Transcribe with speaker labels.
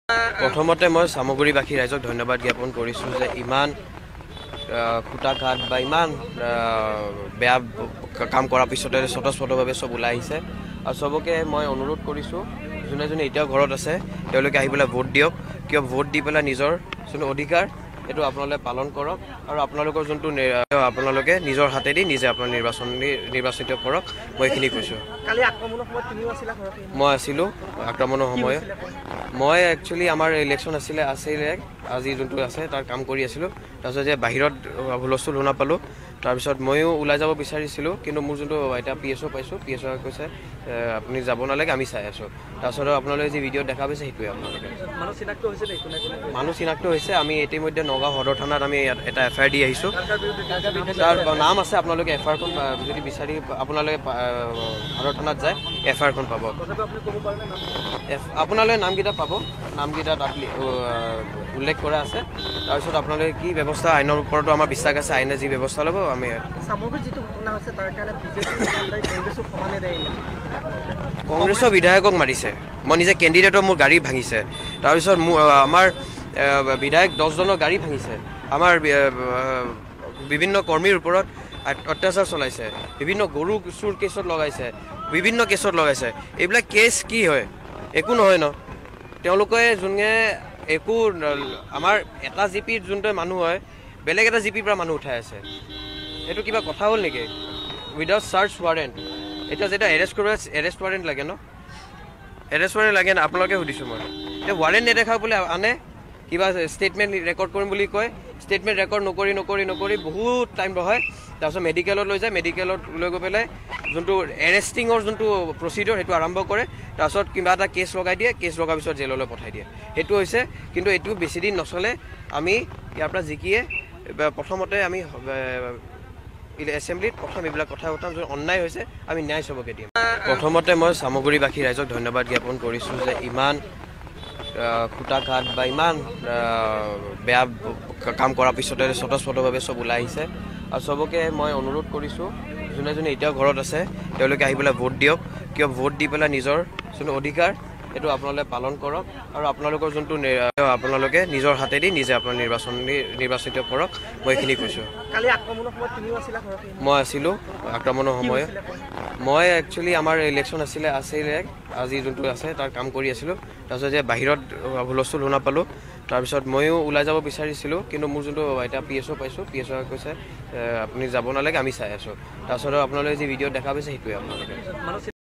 Speaker 1: প্ৰথমতে মই সামগ্ৰীবাসী ৰাইজক ধন্যবাদ জ্ঞাপন কৰিছোঁ যে ইমান খুটাঘাট বা ইমান বেয়া কাম কৰাৰ পিছতে স্বতঃস্ফূৰ্তভাৱে চব ওলাই আহিছে আৰু চবকে মই অনুৰোধ কৰিছোঁ যোনে যোনে এতিয়াও ঘৰত আছে তেওঁলোকে আহি পেলাই ভোট দিয়ক কিয় ভোট দি পেলাই নিজৰ যোনটো অধিকাৰ এইটো আপোনালোকে পালন কৰক আৰু আপোনালোকৰ যোনটো আপোনালোকে নিজৰ হাতেদি নিজে আপোনাৰ নিৰ্বাচিত কৰক মই এইখিনি কৈছোঁ। মই আছিলোঁ আক্ৰমণৰ সময়ত মই একচুৱেলি আমাৰ ইলেকশ্যন আছিলে আজি যোনটো আছে তাৰ কাম কৰি আছিলোঁ তাৰপিছত যে বাহিৰত হুলস্থুল শুনা পালোঁ তাৰপিছত ময়ো ওলাই যাব বিচাৰিছিলোঁ কিন্তু মোৰ যোনটো এতিয়া PSO পাইছোঁ PSO কৈছে আপুনি যাব নালাগে আমি চাই আছোঁ তাৰপিছত আপোনালোকে যি ভিডিঅ' দেখা পাইছে সেইটোৱে আপোনালোকে মানুহ চিনাক্ত হৈছে আমি ইতিমধ্যে নগাঁও সদৰ থানাত আমি এটা FIR দি আহিছোঁ তাৰ নাম আছে আপোনালোকে FIRখন যদি বিচাৰি আপোনালোকে সদৰ থানাত যায় FIRখন পাব আপোনালোকে নামকেইটা পাব নামকেইটা তাত উল্লেখ কৰা আছে তাৰপিছত আপোনালোকে কি ব্যৱস্থা আইনৰ ওপৰতো আমাৰ বিশ্বাস আছে আইনে যি ব্যৱস্থা ল'ব আমি কংগ্ৰেছৰ বিধায়কক মাৰিছে মই নিজে কেণ্ডিডেটৰ মোৰ গাড়ী ভাঙিছে তাৰপিছত আমাৰ বিধায়ক 10জনৰ গাড়ী ভাঙিছে আমাৰ বিভিন্ন কৰ্মীৰ ওপৰত অত্যাচাৰ চলাইছে বিভিন্ন গৰু চুৰ কেছত লগাইছে বিভিন্ন কেছত লগাইছে এইবিলাক কেছ কি হয় একো নহয় ন তেওঁলোকে যোনে একো আমাৰ এটা জিপিৰ যোনটো মানুহ হয় বেলেগ এটা জিপিৰ পৰা মানুহ উঠাই আছে এইটো কিবা কথা হ'ল নেকি উইদাউট চাৰ্চ ৱাৰেণ্ট এতিয়া যেতিয়া এৰেষ্ট ৱাৰেণ্ট লাগে ন এৰেষ্ট ৱাৰেণ্ট লাগে ন আপোনালোকে সুধিছোঁ মই এতিয়া ৱাৰেণ্ট নেদেখাও বোলে আনে কিবা ষ্টেটমেণ্ট ৰেকৰ্ড কৰিম বুলি কয় ষ্টেটমেণ্ট ৰেকৰ্ড নকৰি বহুত টাইম ৰখায় তাৰপিছত মেডিকেলত লৈ যায় মেডিকেলত লৈ গৈ পেলাই যোনটো এৰেষ্টিঙৰ যোনটো প্ৰচিডিঅ'ৰ সেইটো আৰম্ভ কৰে তাৰপিছত কিবা এটা কেছ লগাই দিয়ে কেছ লগাৰ পিছত জেললৈ পঠাই দিয়ে সেইটো হৈছে কিন্তু এইটো বেছিদিন নচলে আমি ইয়াৰ পৰা জিকিয়ে প্ৰথমতে আমি এছেম্বলিত প্ৰথম এইবিলাক কথা উঠাম যদি অন্যায় হৈছে আমি ন্যায় চবকে দিম প্ৰথমতে মই সামগ্ৰীবাসী ৰাইজক ধন্যবাদ জ্ঞাপন কৰিছোঁ যে ইমান খুটাঘাট বা ইমান বেয়া কাম কৰাৰ পিছতে স্বতঃস্ফূৰ্তভাৱে চব ওলাই আহিছে আৰু চবকে মই অনুৰোধ কৰিছোঁ যোনে যোনে এতিয়াও ঘৰত আছে তেওঁলোকে আহি পেলাই ভোট দিয়ক কিয় ভোট দি পেলাই নিজৰ যোনটো অধিকাৰ এইটো আপোনালোকে পালন কৰক আৰু আপোনালোকৰ যোনটো আপোনালোকে নিজৰ হাতেদি নিজে আপোনাৰ নিৰ্বাচিত কৰক মই এইখিনি কৈছোঁ। মই আছিলোঁ আক্ৰমণৰ সময়ত মই একচুৱেলি আমাৰ ইলেকশ্যন আছিলে আজি যোনটো আছে তাৰ কাম কৰি আছিলোঁ তাৰপিছত যে বাহিৰত হুলস্থুল শুনা পালোঁ তাৰপিছত ময়ো ওলাই যাব বিচাৰিছিলোঁ কিন্তু মোৰ যোনটো এতিয়া PSO পাইছোঁ PSO কৈছে আপুনি যাব নালাগে আমি চাই আছোঁ তাৰপিছত আপোনালোকে যি ভিডিঅ' দেখা পাইছে সেইটোৱে আপোনালোকে